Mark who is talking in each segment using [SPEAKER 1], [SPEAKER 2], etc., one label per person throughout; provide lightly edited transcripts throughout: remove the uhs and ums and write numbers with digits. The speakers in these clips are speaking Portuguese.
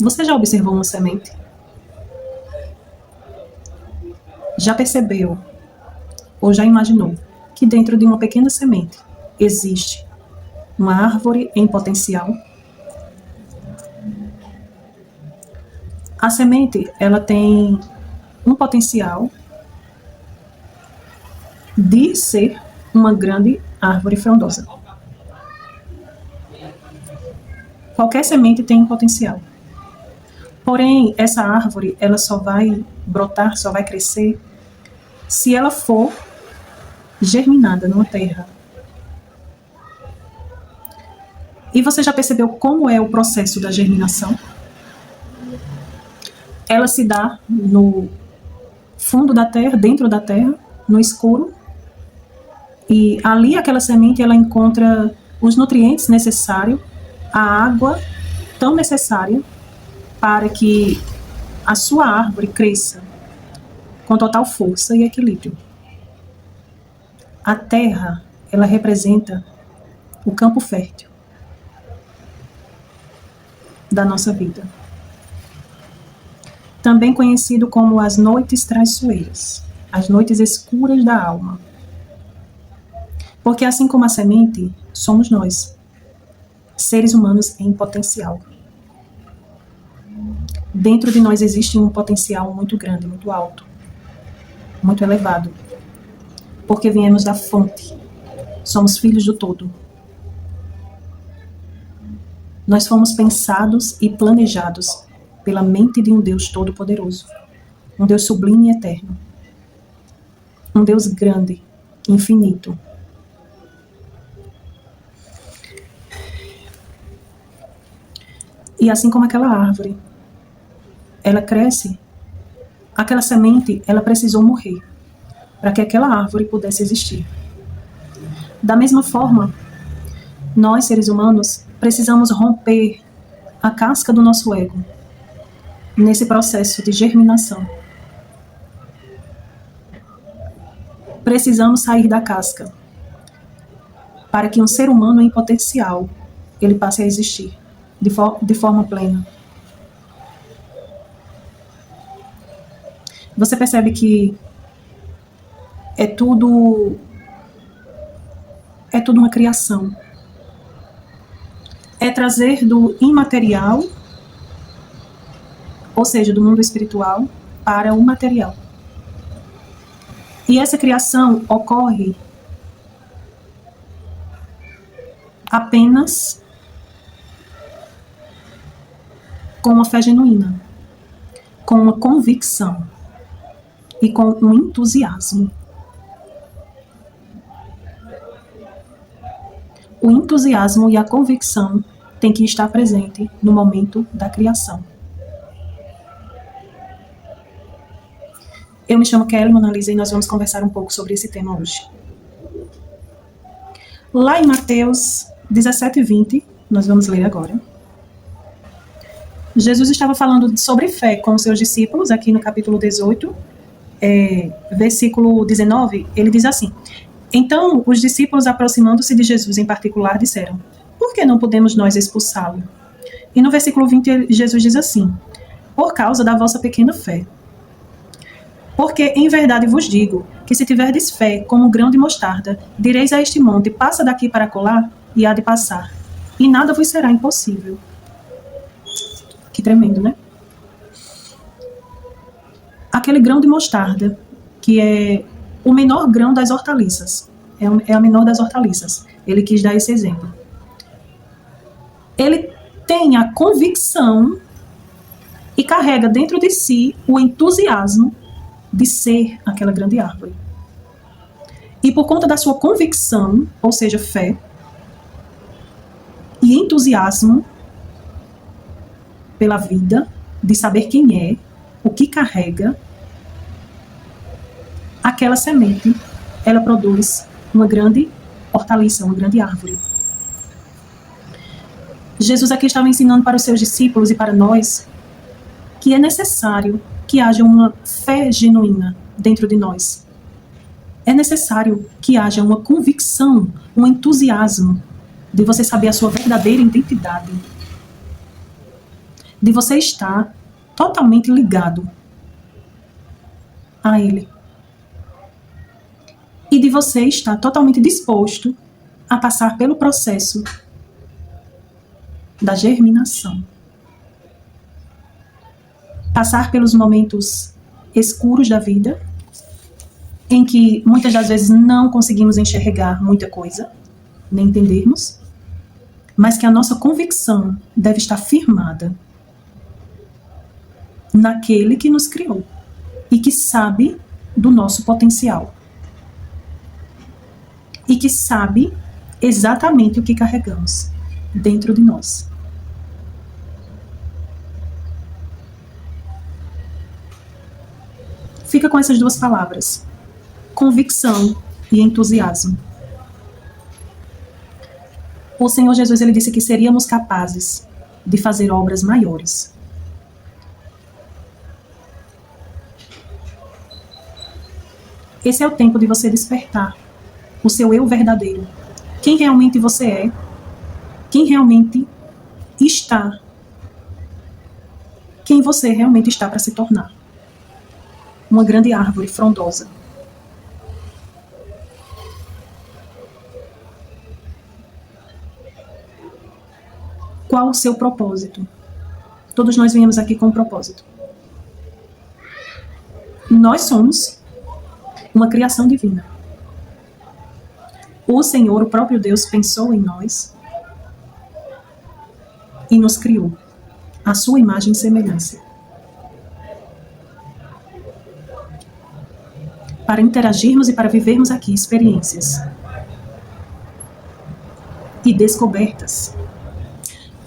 [SPEAKER 1] Você já observou uma semente? Já percebeu ou já imaginou que dentro de uma pequena semente existe uma árvore em potencial? A semente, ela tem um potencial de ser uma grande árvore frondosa. Qualquer semente tem um potencial. Porém, essa árvore, ela só vai brotar, só vai crescer se ela for germinada numa terra. E você já percebeu como é o processo da germinação? Ela se dá no fundo da terra, dentro da terra, no escuro. E ali aquela semente, ela encontra os nutrientes necessários, a água tão necessária para que a sua árvore cresça com total força e equilíbrio. A terra, ela representa o campo fértil da nossa vida. Também conhecido como as noites traiçoeiras, as noites escuras da alma. Porque assim como a semente, somos nós, seres humanos em potencial. Dentro de nós existe um potencial muito grande, muito alto, muito elevado. Porque viemos da fonte, somos filhos do todo. Nós fomos pensados e planejados pela mente de um Deus todo-poderoso, um Deus sublime e eterno, um Deus grande, infinito. E assim como aquela árvore, ela cresce, aquela semente, ela precisou morrer para que aquela árvore pudesse existir. Da mesma forma, nós, seres humanos, precisamos romper a casca do nosso ego nesse processo de germinação. Precisamos sair da casca para que um ser humano em potencial ele passe a existir de forma plena. Você percebe que é tudo uma criação. É trazer do imaterial, ou seja, do mundo espiritual, para o material. E essa criação ocorre apenas com uma fé genuína, com uma convicção e com um entusiasmo. O entusiasmo e a convicção têm que estar presente no momento da criação. Eu me chamo Kelly Monalisa e nós vamos conversar um pouco sobre esse tema hoje. Lá em Mateus 17:20, nós vamos ler agora. Jesus estava falando sobre fé com os seus discípulos, aqui no capítulo 18, versículo 19, ele diz assim: então, os discípulos, aproximando-se de Jesus em particular, disseram: por que não podemos nós expulsá-lo? E no versículo 20, Jesus diz assim: por causa da vossa pequena fé. Porque, em verdade vos digo, que se tiverdes fé como um grão de mostarda, direis a este monte: passa daqui para acolá, e há de passar, e nada vos será impossível. Que tremendo, né? Aquele grão de mostarda, que é o menor grão das hortaliças, é a menor das hortaliças. Ele quis dar esse exemplo. Ele tem a convicção e carrega dentro de si o entusiasmo de ser aquela grande árvore. E por conta da sua convicção, ou seja, fé, e entusiasmo pela vida, de saber quem é, o que carrega, aquela semente, ela produz uma grande hortaliça, uma grande árvore. Jesus aqui estava ensinando para os seus discípulos e para nós que é necessário que haja uma fé genuína dentro de nós. É necessário que haja uma convicção, um entusiasmo de você saber a sua verdadeira identidade. de você estar totalmente ligado a Ele. E de você estar totalmente disposto a passar pelo processo da germinação. Passar pelos momentos escuros da vida, em que muitas das vezes não conseguimos enxergar muita coisa, nem entendermos, mas que a nossa convicção deve estar firmada naquele que nos criou e que sabe do nosso potencial e que sabe exatamente o que carregamos dentro de nós. Fica com essas duas palavras: convicção e entusiasmo. O Senhor Jesus, ele disse que seríamos capazes de fazer obras maiores. Esse é o tempo de você despertar o seu eu verdadeiro. Quem realmente você é, quem realmente está, quem você realmente está para se tornar. Uma grande árvore frondosa. Qual o seu propósito? Todos nós viemos aqui com um propósito. Nós somos uma criação divina. O Senhor, o próprio Deus, pensou em nós e nos criou à sua imagem e semelhança, para interagirmos e para vivermos aqui experiências e descobertas.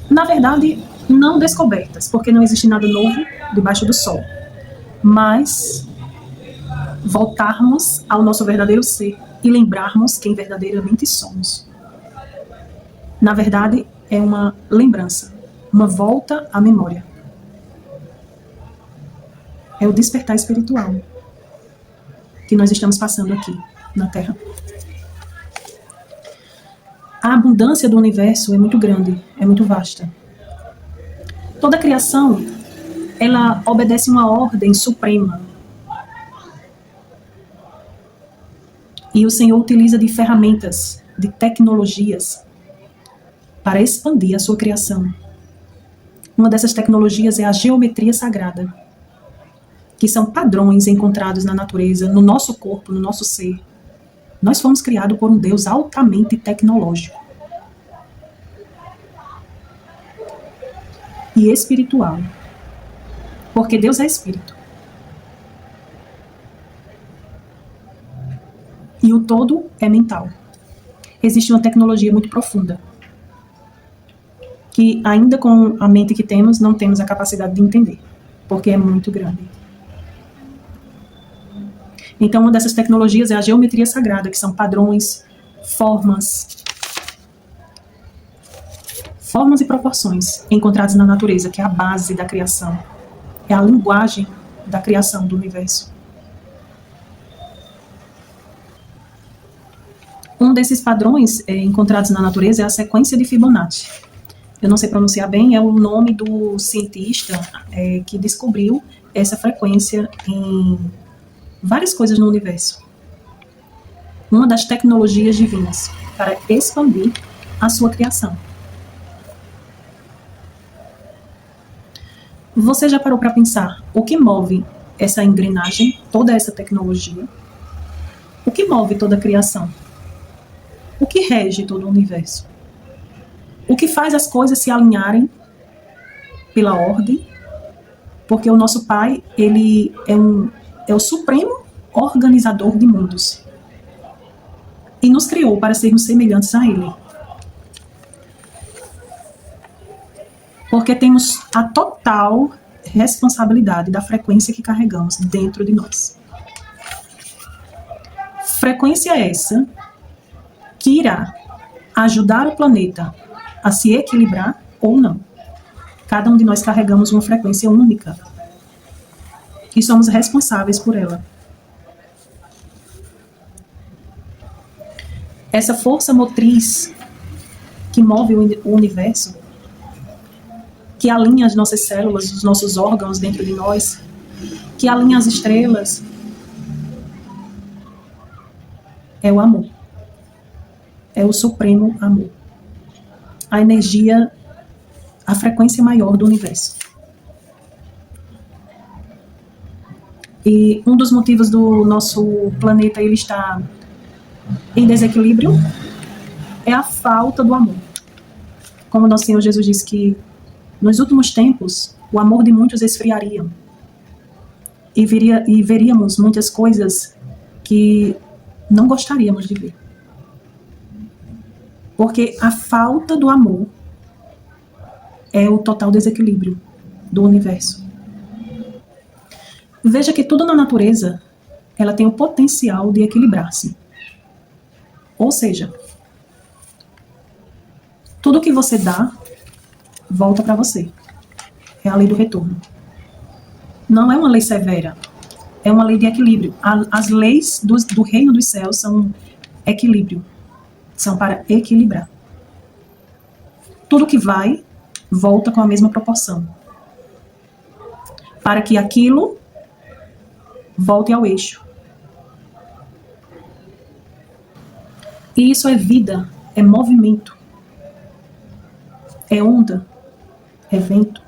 [SPEAKER 1] Na verdade, não descobertas, porque não existe nada novo debaixo do sol, mas voltarmos ao nosso verdadeiro ser e lembrarmos quem verdadeiramente somos. Na verdade, é uma lembrança, uma volta à memória. É o despertar espiritual que nós estamos passando aqui na Terra. A abundância do universo é muito grande, é muito vasta. Toda a criação, ela obedece uma ordem suprema. E o Senhor utiliza de ferramentas, de tecnologias, para expandir a sua criação. Uma dessas tecnologias é a geometria sagrada, que são padrões encontrados na natureza, no nosso corpo, no nosso ser. Nós fomos criados por um Deus altamente tecnológico e espiritual, porque Deus é espírito. E o todo é mental. Existe uma tecnologia muito profunda, que ainda com a mente que temos, não temos a capacidade de entender, porque é muito grande. Então, uma dessas tecnologias é a geometria sagrada, que são padrões, formas e proporções encontradas na natureza, que é a base da criação. É a linguagem da criação do universo. Um desses padrões encontrados na natureza é a sequência de Fibonacci. Eu não sei pronunciar bem, é o nome do cientista que descobriu essa frequência em várias coisas no universo. Uma das tecnologias divinas para expandir a sua criação. Você já parou para pensar o que move essa engrenagem, toda essa tecnologia? O que move toda a criação? O que rege todo o universo? O que faz as coisas se alinharem pela ordem? Porque o nosso Pai, ele é o supremo organizador de mundos. E nos criou para sermos semelhantes a Ele. Porque temos a total responsabilidade da frequência que carregamos dentro de nós. Frequência essa que irá ajudar o planeta a se equilibrar ou não. Cada um de nós carregamos uma frequência única e somos responsáveis por ela. Essa força motriz que move o universo que alinha as nossas células, os nossos órgãos dentro de nós, que alinha as estrelas, é o amor. É o supremo amor. A energia, a frequência maior do universo. E um dos motivos do nosso planeta ele estar em desequilíbrio é a falta do amor. Como nosso Senhor Jesus disse que nos últimos tempos o amor de muitos esfriaria e veríamos muitas coisas que não gostaríamos de ver. Porque a falta do amor é o total desequilíbrio do universo. Veja que tudo na natureza, ela tem o potencial de equilibrar-se. Ou seja, tudo que você dá, volta para você. É a lei do retorno. Não é uma lei severa, é uma lei de equilíbrio. As leis do reino dos céus são equilíbrio. São para equilibrar. Tudo que vai, volta com a mesma proporção. Para que aquilo volte ao eixo. E isso é vida, é movimento, é onda, é vento.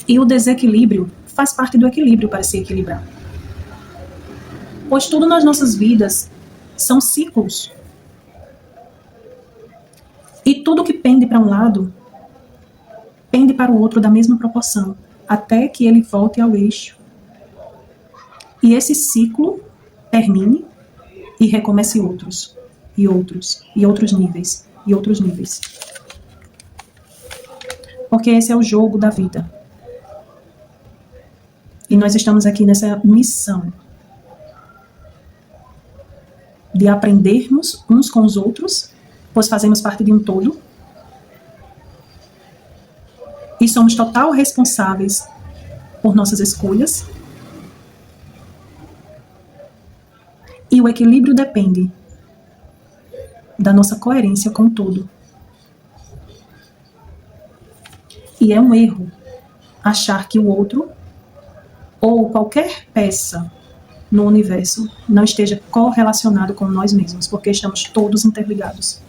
[SPEAKER 1] E o desequilíbrio faz parte do equilíbrio para se equilibrar. Pois tudo nas nossas vidas são ciclos. E tudo que pende para um lado, pende para o outro da mesma proporção, até que ele volte ao eixo. E esse ciclo termine e recomece outros, e outros, e outros níveis, e outros níveis. Porque esse é o jogo da vida. E nós estamos aqui nessa missão de aprendermos uns com os outros, pois fazemos parte de um todo. E somos total responsáveis por nossas escolhas. E o equilíbrio depende da nossa coerência com o todo. E é um erro achar que o outro ou qualquer peça no universo não esteja correlacionado com nós mesmos, porque estamos todos interligados.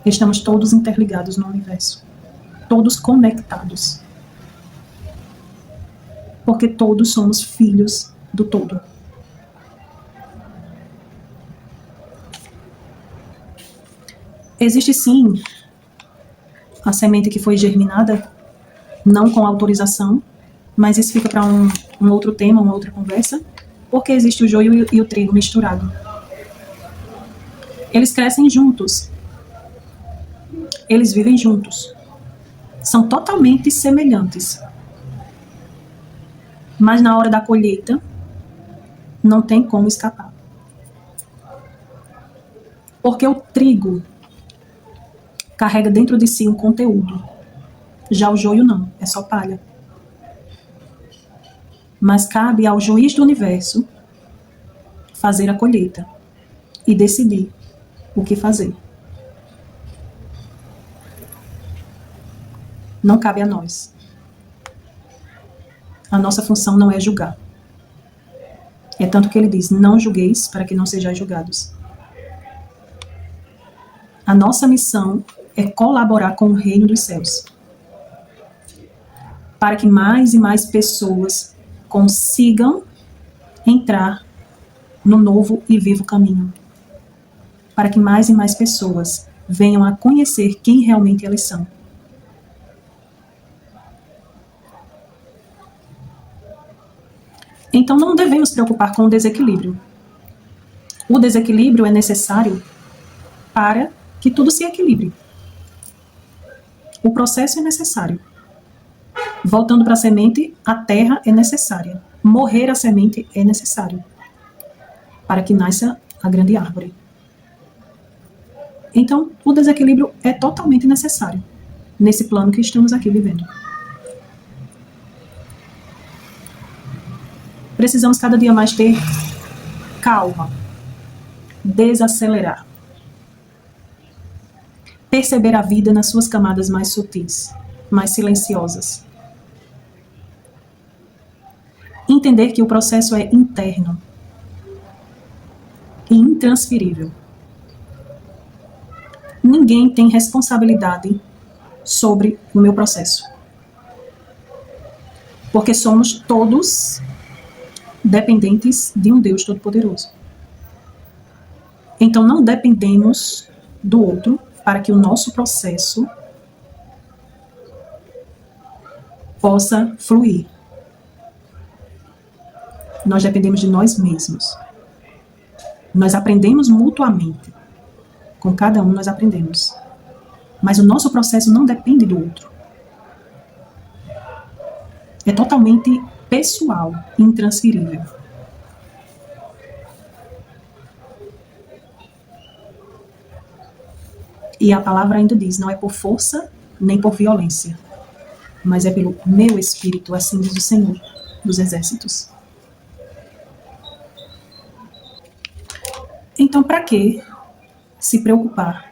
[SPEAKER 1] Estamos todos interligados no universo. Todos conectados. Porque todos somos filhos do todo. Existe sim a semente que foi germinada, não com autorização, mas isso fica para um outro tema, uma outra conversa, porque existe o joio e o trigo misturado. Eles crescem juntos. Eles vivem juntos. São totalmente semelhantes. Mas na hora da colheita, não tem como escapar. Porque o trigo carrega dentro de si um conteúdo. Já o joio não, é só palha. Mas cabe ao juiz do universo fazer a colheita e decidir o que fazer. Não cabe a nós. A nossa função não é julgar. É tanto que ele diz, não julgueis para que não sejais julgados. A nossa missão é colaborar com o reino dos céus. Para que mais e mais pessoas consigam entrar no novo e vivo caminho. Para que mais e mais pessoas venham a conhecer quem realmente elas são. Então não devemos preocupar com o desequilíbrio. O desequilíbrio é necessário para que tudo se equilibre. O processo é necessário. Voltando para a semente, a terra é necessária. Morrer a semente é necessário para que nasça a grande árvore. Então, o desequilíbrio é totalmente necessário nesse plano que estamos aqui vivendo. Precisamos cada dia mais ter calma, desacelerar, perceber a vida nas suas camadas mais sutis, mais silenciosas. Entender que o processo é interno e intransferível. Ninguém tem responsabilidade sobre o meu processo. Porque somos todos dependentes de um Deus Todo-Poderoso. Então não dependemos do outro para que o nosso processo possa fluir. Nós dependemos de nós mesmos. Nós aprendemos mutuamente. Com cada um nós aprendemos. Mas o nosso processo não depende do outro. É totalmente pessoal, intransferível. E a palavra ainda diz, não é por força nem por violência, mas é pelo meu espírito, assim diz o Senhor dos Exércitos. Então, para que se preocupar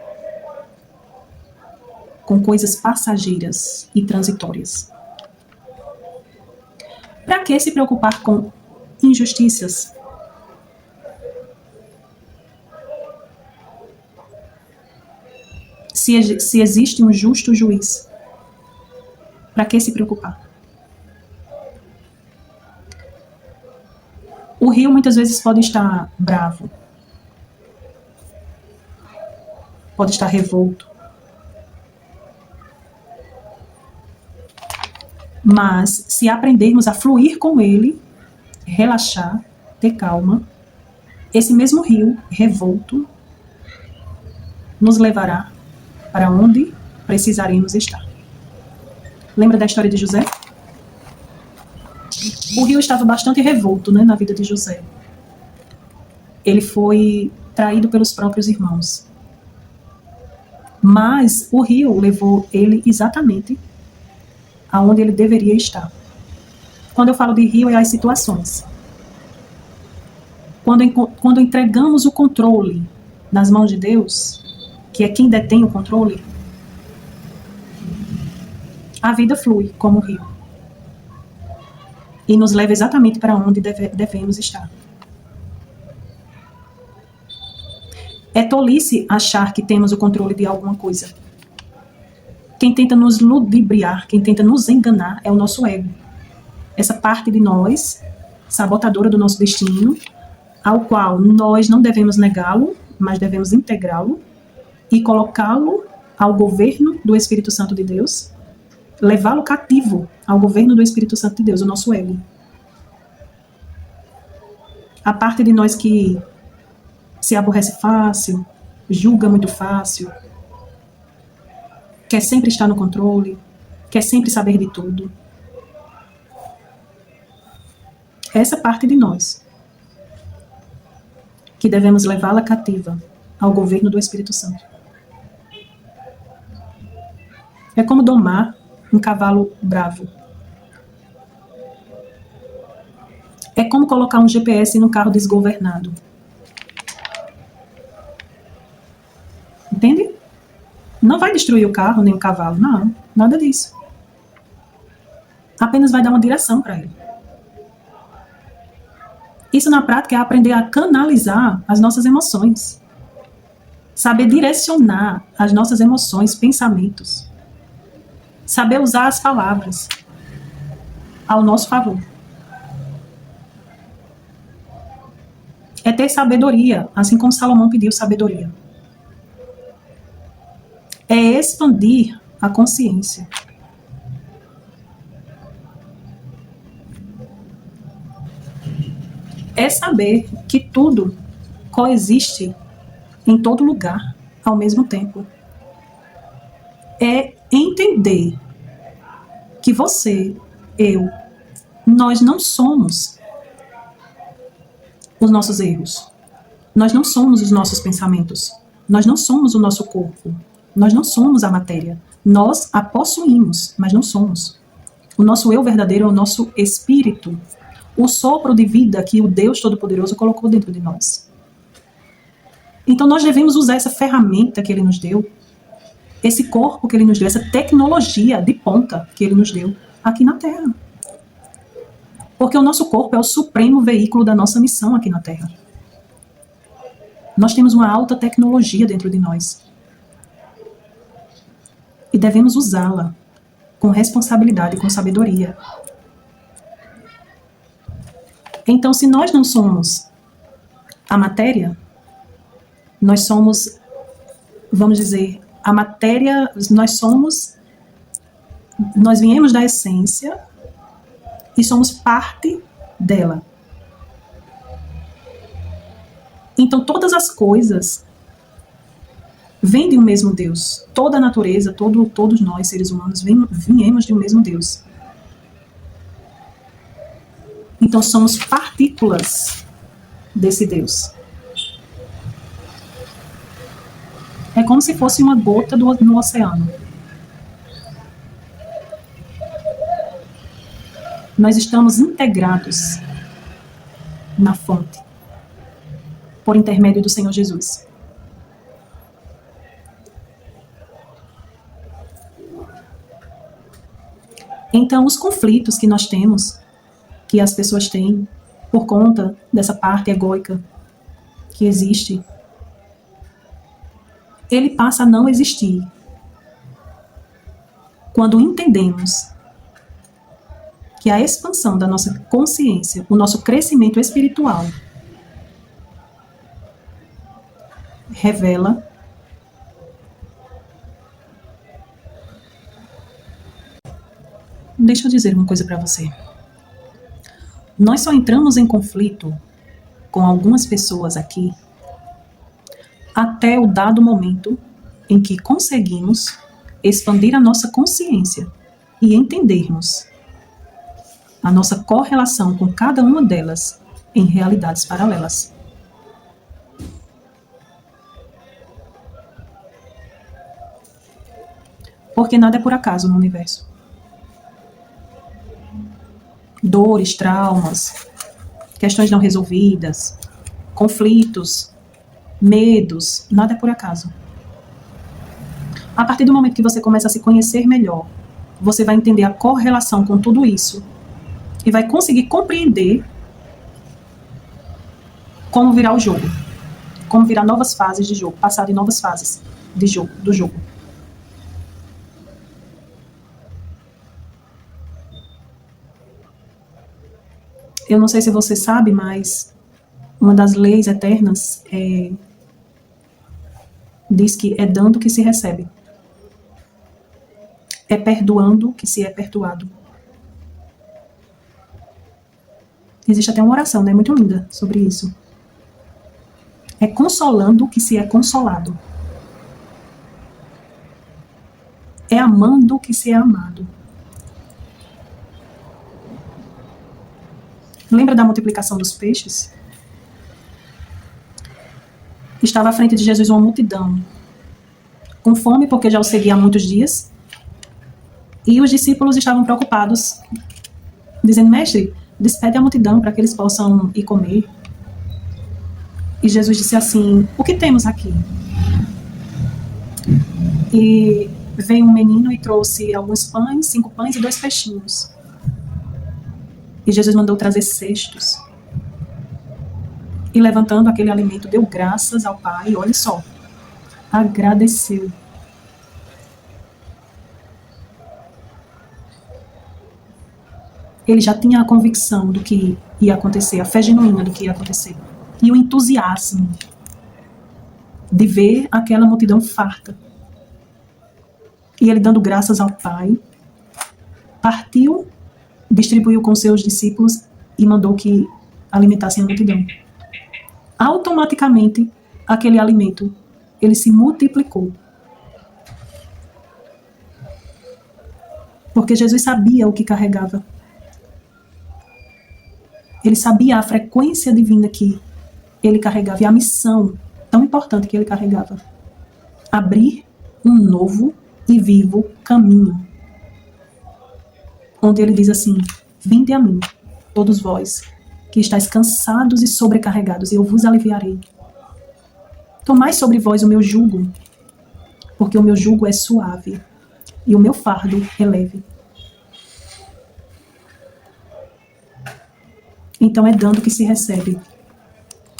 [SPEAKER 1] com coisas passageiras e transitórias? Para que se preocupar com injustiças? Se existe um justo juiz, para que se preocupar? O rio muitas vezes pode estar bravo, pode estar revolto, mas se aprendermos a fluir com ele, relaxar, ter calma, esse mesmo rio revolto nos levará para onde precisaremos estar. Lembra da história de José? O rio estava bastante revolto, na vida de José. Ele foi traído pelos próprios irmãos. Mas o rio levou ele exatamente aonde ele deveria estar. Quando eu falo de rio, é as situações. Quando entregamos o controle nas mãos de Deus, que é quem detém o controle, a vida flui como o rio. E nos leva exatamente para onde devemos estar. É tolice achar que temos o controle de alguma coisa. Quem tenta nos ludibriar, quem tenta nos enganar é o nosso ego. Essa parte de nós, sabotadora do nosso destino, ao qual nós não devemos negá-lo, mas devemos integrá-lo e colocá-lo ao governo do Espírito Santo de Deus, levá-lo cativo ao governo do Espírito Santo de Deus, o nosso ego. A parte de nós que se aborrece fácil, julga muito fácil, quer sempre estar no controle, quer sempre saber de tudo. Essa parte de nós, que devemos levá-la cativa ao governo do Espírito Santo. É como domar um cavalo bravo. É como colocar um GPS num carro desgovernado. Entende? Não vai destruir o carro nem o cavalo, não, nada disso. Apenas vai dar uma direção para ele. Isso na prática é aprender a canalizar as nossas emoções. Saber direcionar as nossas emoções, pensamentos. Saber usar as palavras ao nosso favor. É ter sabedoria, assim como Salomão pediu sabedoria. É expandir a consciência. É saber que tudo coexiste em todo lugar ao mesmo tempo. É entender que você, eu, nós não somos os nossos erros. Nós não somos os nossos pensamentos. Nós não somos o nosso corpo. Nós não somos a matéria. Nós a possuímos, mas não somos. O nosso eu verdadeiro é o nosso espírito. o sopro de vida que o Deus Todo-Poderoso colocou dentro de nós. Então nós devemos usar essa ferramenta que Ele nos deu, esse corpo que Ele nos deu, essa tecnologia de ponta que Ele nos deu aqui na Terra. Porque o nosso corpo é o supremo veículo da nossa missão aqui na Terra. Nós temos uma alta tecnologia dentro de nós. E devemos usá-la com responsabilidade, com sabedoria. Então, se nós não somos a matéria, nós somos, vamos dizer, a matéria, nós viemos da essência e somos parte dela. Então, todas as coisas vêm de um mesmo Deus. Toda a natureza, todos nós, seres humanos, viemos de um mesmo Deus. Então, somos partículas desse Deus. É como se fosse uma gota no oceano. Nós estamos integrados na fonte, por intermédio do Senhor Jesus. Então, os conflitos que nós temos, que as pessoas têm, por conta dessa parte egóica que existe, ele passa a não existir quando entendemos que a expansão da nossa consciência, o nosso crescimento espiritual, revela Deixa eu dizer uma coisa para você. Nós só entramos em conflito com algumas pessoas aqui até o dado momento em que conseguimos expandir a nossa consciência e entendermos a nossa correlação com cada uma delas em realidades paralelas. Porque nada é por acaso no universo. Dores, traumas, questões não resolvidas, conflitos, medos, nada é por acaso. A partir do momento que você começa a se conhecer melhor, você vai entender a correlação com tudo isso e vai conseguir compreender como virar o jogo, como virar novas fases de jogo, passar de novas fases de jogo, do jogo. Eu não sei se você sabe, mas uma das leis eternas diz que é dando que se recebe. É perdoando que se é perdoado. Existe até uma oração, né, muito linda sobre isso. É consolando que se é consolado. É amando que se é amado. Lembra da multiplicação dos peixes? Estava à frente de Jesus uma multidão, com fome porque já o seguia há muitos dias, e os discípulos estavam preocupados, dizendo: mestre, despede a multidão para que eles possam ir comer. E Jesus disse assim: o que temos aqui? E veio um menino e trouxe alguns pães, 5 pães e 2 peixinhos. E Jesus mandou trazer cestos. E levantando aquele alimento, deu graças ao Pai, e olha só, agradeceu. Ele já tinha a convicção do que ia acontecer, a fé genuína do que ia acontecer. E o entusiasmo de ver aquela multidão farta. E ele, dando graças ao Pai, partiu, distribuiu com seus discípulos e mandou que alimentassem a multidão. Automaticamente, aquele alimento, ele se multiplicou. Porque Jesus sabia o que carregava. Ele sabia a frequência divina que ele carregava e a missão tão importante que ele carregava. Abrir um novo e vivo caminho. Onde ele diz assim: vinde a mim, todos vós que estáis cansados e sobrecarregados, e eu vos aliviarei. Tomai sobre vós o meu jugo, porque o meu jugo é suave e o meu fardo é leve. Então é dando que se recebe.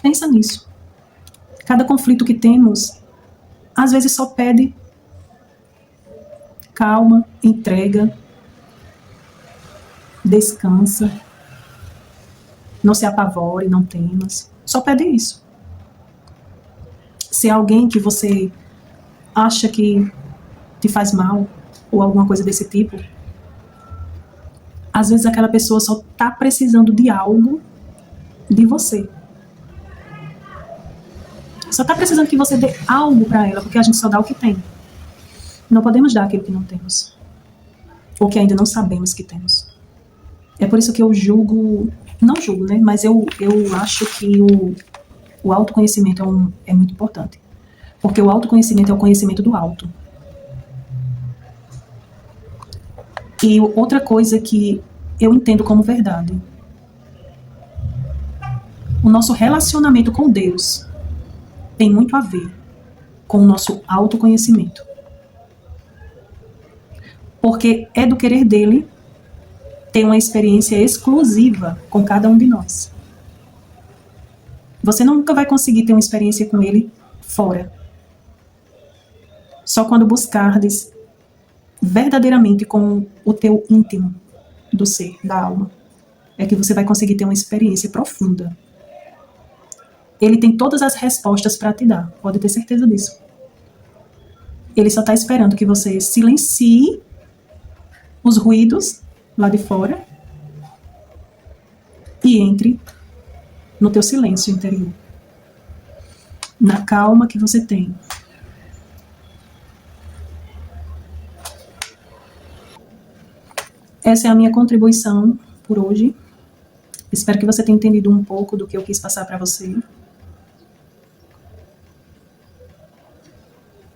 [SPEAKER 1] Pensa nisso. Cada conflito que temos, às vezes só pede calma, entrega, descansa, não se apavore, não temas. Só pede isso. Se é alguém que você acha que te faz mal, ou alguma coisa desse tipo, às vezes aquela pessoa só está precisando de algo de você. Só está precisando que você dê algo para ela, porque a gente só dá o que tem. Não podemos dar aquilo que não temos, ou que ainda não sabemos que temos. É por isso que eu julgo, não julgo, né? Mas eu acho que o autoconhecimento é muito importante. Porque o autoconhecimento é o conhecimento do alto. E outra coisa que eu entendo como verdade: o nosso relacionamento com Deus tem muito a ver com o nosso autoconhecimento. Porque é do querer dele ter uma experiência exclusiva com cada um de nós. Você nunca vai conseguir ter uma experiência com ele fora. Só quando buscardes verdadeiramente com o teu íntimo do ser, da alma, é que você vai conseguir ter uma experiência profunda. Ele tem todas as respostas para te dar, pode ter certeza disso. Ele só está esperando que você silencie os ruídos lá de fora e entre no teu silêncio interior, na calma que você tem. Essa é a minha contribuição por hoje. Espero que você tenha entendido um pouco do que eu quis passar para você.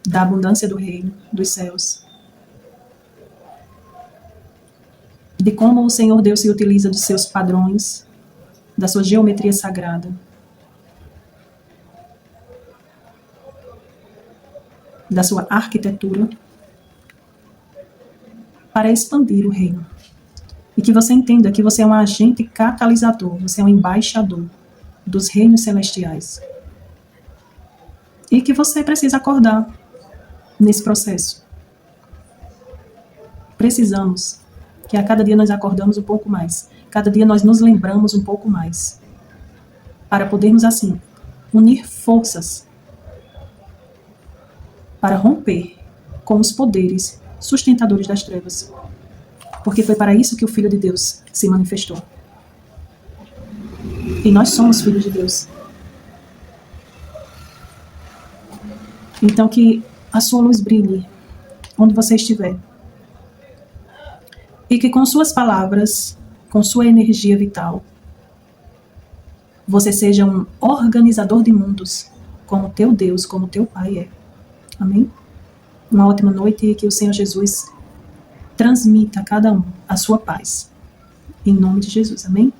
[SPEAKER 1] Da abundância do reino, dos céus. De como o Senhor Deus se utiliza dos seus padrões, da sua geometria sagrada. Da sua arquitetura, para expandir o reino. E que você entenda que você é um agente catalisador, você é um embaixador dos reinos celestiais. E que você precisa acordar nesse processo. Precisamos que a cada dia nós acordamos um pouco mais. Cada dia nós nos lembramos um pouco mais. Para podermos, assim, unir forças para romper com os poderes sustentadores das trevas. Porque foi para isso que o Filho de Deus se manifestou. E nós somos filhos de Deus. Então que a sua luz brilhe onde você estiver. E que com suas palavras, com sua energia vital, você seja um organizador de mundos, como teu Deus, como teu Pai é. Amém? Uma ótima noite e que o Senhor Jesus transmita a cada um a sua paz. Em nome de Jesus. Amém?